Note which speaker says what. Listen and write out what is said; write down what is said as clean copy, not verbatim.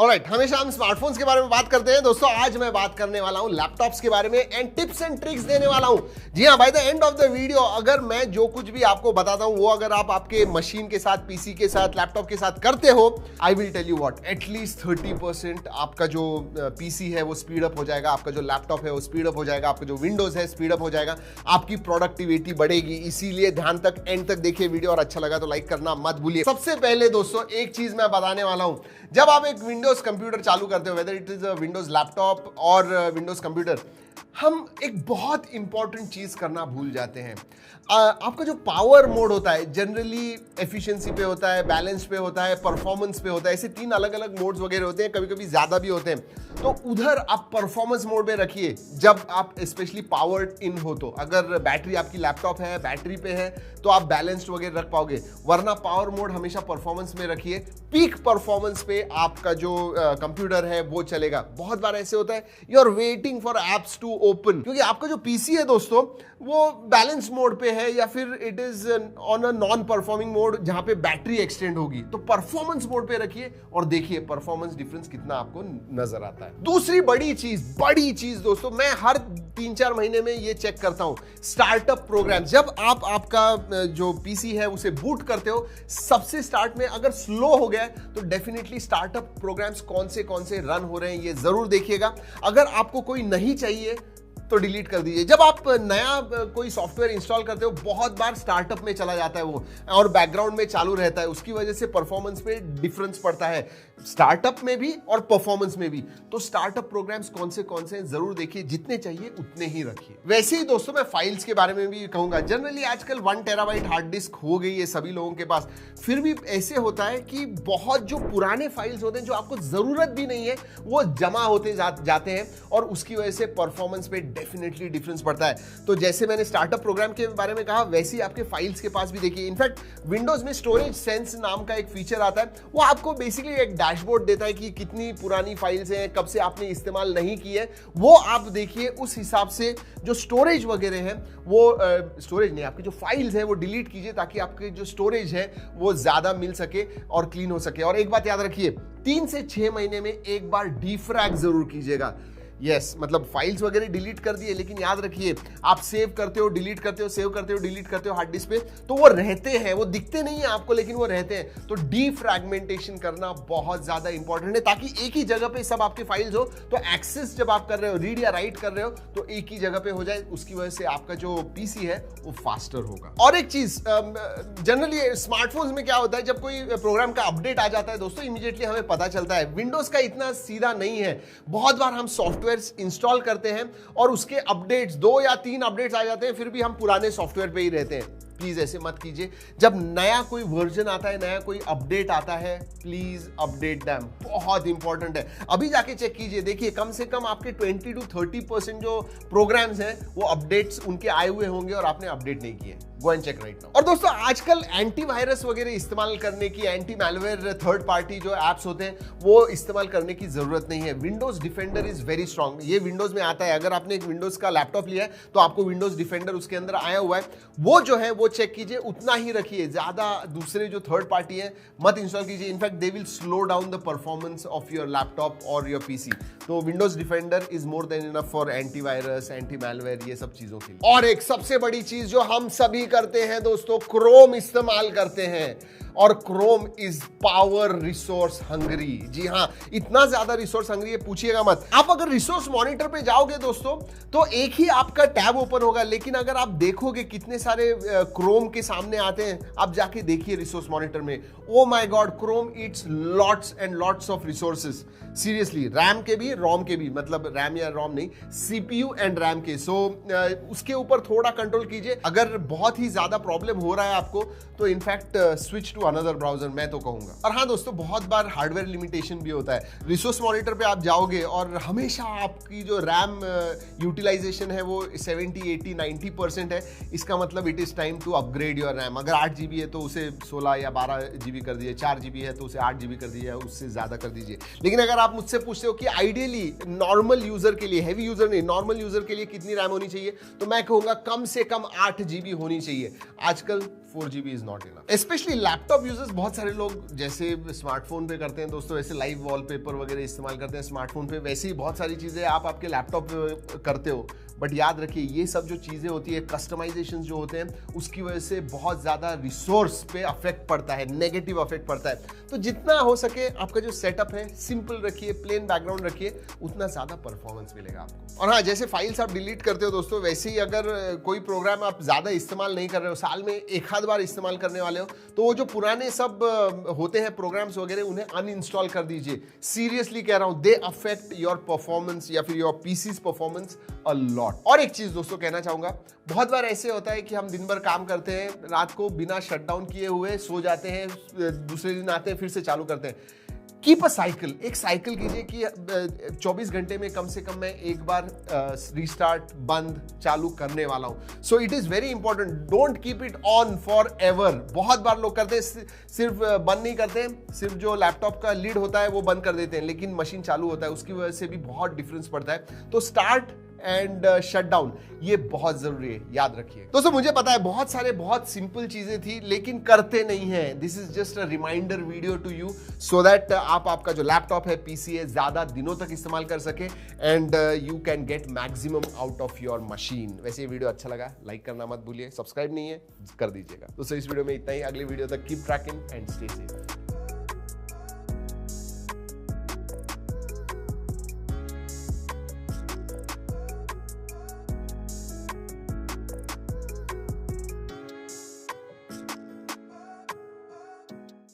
Speaker 1: Alright, हमेशा हम smartphones के बारे में बात करते हैं दोस्तों। आज मैं बात करने वाला हूं लैपटॉप्स के बारे में एंड टिप्स एंड ट्रिक्स देने वाला हूं। जी हां, by the end of the video अगर मैं जो कुछ भी आपको बताता हूं वो अगर आप आपके मशीन के साथ, पीसी के साथ, लैपटॉप के साथ करते हो, I will tell you what, at least 30% आपका जो पीसी है वो स्पीड अप हो जाएगा, आपका जो लैपटॉप है वो स्पीड अप हो जाएगा, आपका जो विंडोज है स्पीड अप हो जाएगा, आपकी प्रोडक्टिविटी बढ़ेगी। इसीलिए ध्यान तक, एंड तक देखिए वीडियो, और अच्छा लगा तो लाइक करना मत भूलिए। सबसे पहले दोस्तों एक चीज मैं बताने वाला हूं, जब आप एक विंडोज कंप्यूटर चालू करते हो, whether it is a Windows laptop और विंडोज कंप्यूटर, हम एक बहुत इंपॉर्टेंट चीज करना भूल जाते हैं। आपका जो पावर मोड होता है जनरली एफिशिएंसी पे होता है, बैलेंस पे होता है, परफॉर्मेंस पे होता है, ऐसे 3 अलग अलग मोड्स वगैरह होते हैं, कभी कभी ज्यादा भी होते हैं। तो उधर आप परफॉर्मेंस मोड में रखिए जब आप स्पेशली पावर्ड इन हो। तो अगर बैटरी आपकी लैपटॉप है, बैटरी पे है, तो आप बैलेंस्ड वगैरह रख पाओगे, वरना पावर मोड हमेशा परफॉर्मेंस में रखिए। पीक परफॉर्मेंस पे आपका जो कंप्यूटर है वो चलेगा। बहुत बार ऐसे होता है, you are waiting for apps to open, क्योंकि आपका जो पीसी है दोस्तों वो बैलेंस मोड पे है या फिर it is on a non performing mode जहां पे बैटरी एक्सटेंड होगी। तो परफॉर्मेंस मोड पे रखिए और देखिए परफॉर्मेंस डिफरेंस कितना आपको नजर आता है। दूसरी बड़ी चीज दोस्तों, मैं हर 3-4 महीने में ये चेक करता हूं, स्टार्टअप प्रोग्राम। जब आप आपका जो पीसी है उसे बूट करते हो, सबसे स्टार्ट में अगर स्लो हो गया है तो डेफिनेटली स्टार्टअप प्रोग्राम्स कौन से रन हो रहे हैं ये जरूर देखिएगा। अगर आपको कोई नहीं चाहिए तो डिलीट कर दीजिए। जब आप नया कोई सॉफ्टवेयर इंस्टॉल करते हो, बहुत बार स्टार्टअप में चला जाता है वो और बैकग्राउंड में चालू रहता है, उसकी वजह से परफॉर्मेंस पे डिफरेंस पड़ता है, स्टार्टअप में भी और परफॉर्मेंस में भी। तो स्टार्टअप प्रोग्राम्स कौन से हैं जरूर देखिए, जितने चाहिए उतने ही रखिए। वैसे ही दोस्तों मैं फाइल्स के बारे में भी कहूंगा। जनरली आजकल 1 टेराबाइट हार्ड डिस्क हो गई है सभी लोगों के पास, फिर भी ऐसे होता है कि बहुत जो पुराने फाइल्स होते हैं जो आपको जरूरत भी नहीं है वो जमा होते जाते हैं और उसकी वजह से परफॉर्मेंस पे डेफिनेटली डिफरेंस पड़ता है। तो जैसे मैंने स्टार्टअप प्रोग्राम के बारे में कहा, वैसे ही आपके फाइल्स के पास भी देखिए। इनफैक्ट विंडोज में स्टोरेज सेंस नाम का एक फीचर आता है, वो आपको बेसिकली एक डैशबोर्ड देता है कि कितनी पुरानी फाइल्स हैं, कब से आपने इस्तेमाल नहीं की है, वो आप देखिए। उस हिसाब से जो स्टोरेज वगैरह है वो स्टोरेज नहीं, आपकी जो फाइल्स है वो डिलीट कीजिए ताकि आपके जो स्टोरेज है वो ज्यादा मिल सके और क्लीन हो सके। और एक बात याद रखिए, 3 से 6 महीने में एक बार डीफ्रैग जरूर कीजिएगा। यस, मतलब फाइल्स वगैरह डिलीट कर दिए, लेकिन याद रखिए आप सेव करते हो, डिलीट करते हो, सेव करते हो, डिलीट करते हो हार्ड डिस्क पे, तो वो रहते हैं, वो दिखते नहीं है आपको लेकिन वो रहते हैं। तो डीफ्रैगमेंटेशन करना बहुत ज्यादा इंपॉर्टेंट है ताकि एक ही जगह पे सब आपके फाइल्स हो, तो एक्सेस जब आप कर रहे हो, रीड या राइट कर रहे हो, तो एक ही जगह पे हो जाए। उसकी वजह से आपका जो पीसी है वो फास्टर होगा। और एक चीज, जनरली स्मार्टफोन्स में क्या होता है, जब कोई प्रोग्राम का अपडेट आ जाता है दोस्तों, इमीडिएटली हमें पता चलता है। विंडोज का इतना सीधा नहीं है। बहुत बार हम सॉफ्टवेयर इंस्टॉल करते हैं और उसके अपडेट्स 2 या 3 अपडेट्स आ जाते हैं, फिर भी हम पुराने सॉफ्टवेयर पे ही रहते हैं। प्लीज ऐसे मत कीजिए। जब नया कोई वर्जन आता है, नया कोई अपडेट आता है, प्लीज अपडेट दैम, बहुत इंपॉर्टेंट है। अभी जाके चेक कीजिए, देखिए कम से कम आपके 20 to 30% जो प्रोग्राम्स हैं वो अपडेट्स उनके आए हुए होंगे और आपने अपडेट नहीं किए। Go and check right now. और दोस्तों आजकल एंटीवायरस वगैरह इस्तेमाल करने की, एंटी मैलवेयर थर्ड पार्टी जो एप्स होते हैं वो इस्तेमाल करने की जरूरत नहीं है। Windows Defender is very strong, ये विंडोज में आता है। अगर आपने एक विंडोज का लैपटॉप लिया है तो आपको विंडोज डिफेंडर उसके अंदर आया हुआ है, वो जो है वो चेक कीजिए, उतना ही रखिए। ज्यादा दूसरे जो थर्ड पार्टी है मत इंस्टॉल कीजिए, in fact they will slow down the performance of your laptop और योर पीसी। तो Windows Defender is more than enough for antivirus, anti malware, ये सब चीजों के लिए। और एक सबसे बड़ी चीज जो हम सभी करते हैं दोस्तों, क्रोम इस्तेमाल करते हैं, और Chrome is power resource hungry. जी हां, इतना ज्यादा रिसोर्स हंग्री है पूछिएगा मत। आप अगर रिसोर्स मॉनिटर पे जाओगे दोस्तों तो एक ही आपका टैब ओपन होगा, लेकिन अगर आप देखोगे कितने सारे क्रोम के सामने आते हैं, आप जाके देखिए रिसोर्स मॉनिटर में। Oh my God, Chrome Yeats lots and lots of resources, seriously. RAM के भी, रोम के भी, मतलब रैम या रोम नहीं, सीपीयू एंड रैम के। सो उसके ऊपर थोड़ा कंट्रोल कीजिए। अगर बहुत ही ज्यादा प्रॉब्लम हो रहा है आपको तो in fact switch to another browser, मैं तो कहूंगा। और हाँ दोस्तों, बहुत बार हार्डवेयर लिमिटेशन भी होता है। रिसोर्स मॉनिटर पे आप जाओगे और हमेशा आपकी जो रैम यूटिलाइजेशन है वो 70, 80, 90% है। इसका मतलब it is time to upgrade your RAM. अगर 8 GB है तो उसे 16 या 12 GB कर दीजिए, 4 GB है तो उसे 8 GB कर दीजिए, उससे ज्यादा कर दीजिए। लेकिन अगर आप मुझसे पूछते हो कि आइडियली नॉर्मल यूजर के लिए, हैवी यूजर नहीं, नॉर्मल यूजर के लिए कितनी रैम होनी चाहिए, तो मैं कहूंगा कम से कम 8 GB होनी चाहिए। आजकल 4 GB is not enough. Specially laptop laptop users बहुत सारे लोग जैसे स्मार्टफोन पे करते हैं दोस्तों, वैसे लाइव वॉलपेपर वगैरह इस्तेमाल करते हैं स्मार्टफोन पे, वैसे ही बहुत सारी चीजें आप आपके लैपटॉप पे करते हो। बट याद रखिए ये सब जो चीजें होती है, कस्टमाइजेशन जो होते हैं, उसकी वजह से बहुत ज्यादा रिसोर्स पे अफेक्ट पड़ता है, नेगेटिव अफेक्ट पड़ता है। तो जितना हो सके आपका जो सेटअप है सिंपल रखिए, प्लेन बैकग्राउंड रखिए, उतना ज्यादा परफॉर्मेंस मिलेगा आपको। और हाँ, जैसे फाइल्स आप डिलीट करते हो दोस्तों, वैसे ही अगर कोई प्रोग्राम आप ज्यादा इस्तेमाल नहीं कर रहे हो, साल में एक आध बार इस्तेमाल करने वाले हो, तो वो जो पुराने सब होते हैं प्रोग्राम्स वगैरह, उन्हें अनइंस्टॉल कर दीजिए। सीरियसली कह रहा हूं, दे अफेक्ट योर परफॉर्मेंस या फिर your PC's performance a lot. और एक चीज दोस्तों कहना चाहूंगा, बहुत बार ऐसे होता है कि हम दिन भर काम करते हैं, रात को बिना शटडाउन किए हुए सो जाते हैं, दूसरे दिन आते हैं फिर से चालू करते हैं। कीप अ साइकिल, एक साइकिल कीजिए कि 24 घंटे में कम से कम मैं एक बार रिस्टार्ट, बंद, चालू करने वाला हूं। So it is very important, don't keep it on for ever. बहुत बार लोग करते हैं, सिर्फ बंद नहीं करते, सिर्फ जो लैपटॉप का लीड होता है वो बंद कर देते हैं, लेकिन मशीन चालू होता है, उसकी वजह से भी बहुत डिफरेंस पड़ता है। तो स्टार्ट एंड शट डाउन, ये बहुत जरूरी है, याद रखिए दोस्तों। मुझे पता है बहुत सिंपल चीजें थी, लेकिन करते नहीं है। This is just a reminder video to you, so that आप आपका जो लैपटॉप है, पीसी है, ज्यादा दिनों तक इस्तेमाल कर सके and you can get maximum out of your machine. वैसे ये वीडियो अच्छा लगा, लाइक करना मत भूलिए, सब्सक्राइब नहीं है कर दीजिएगा। दोस्तों इस वीडियो में इतना ही, अगली वीडियो तक keep trekking and stay safe.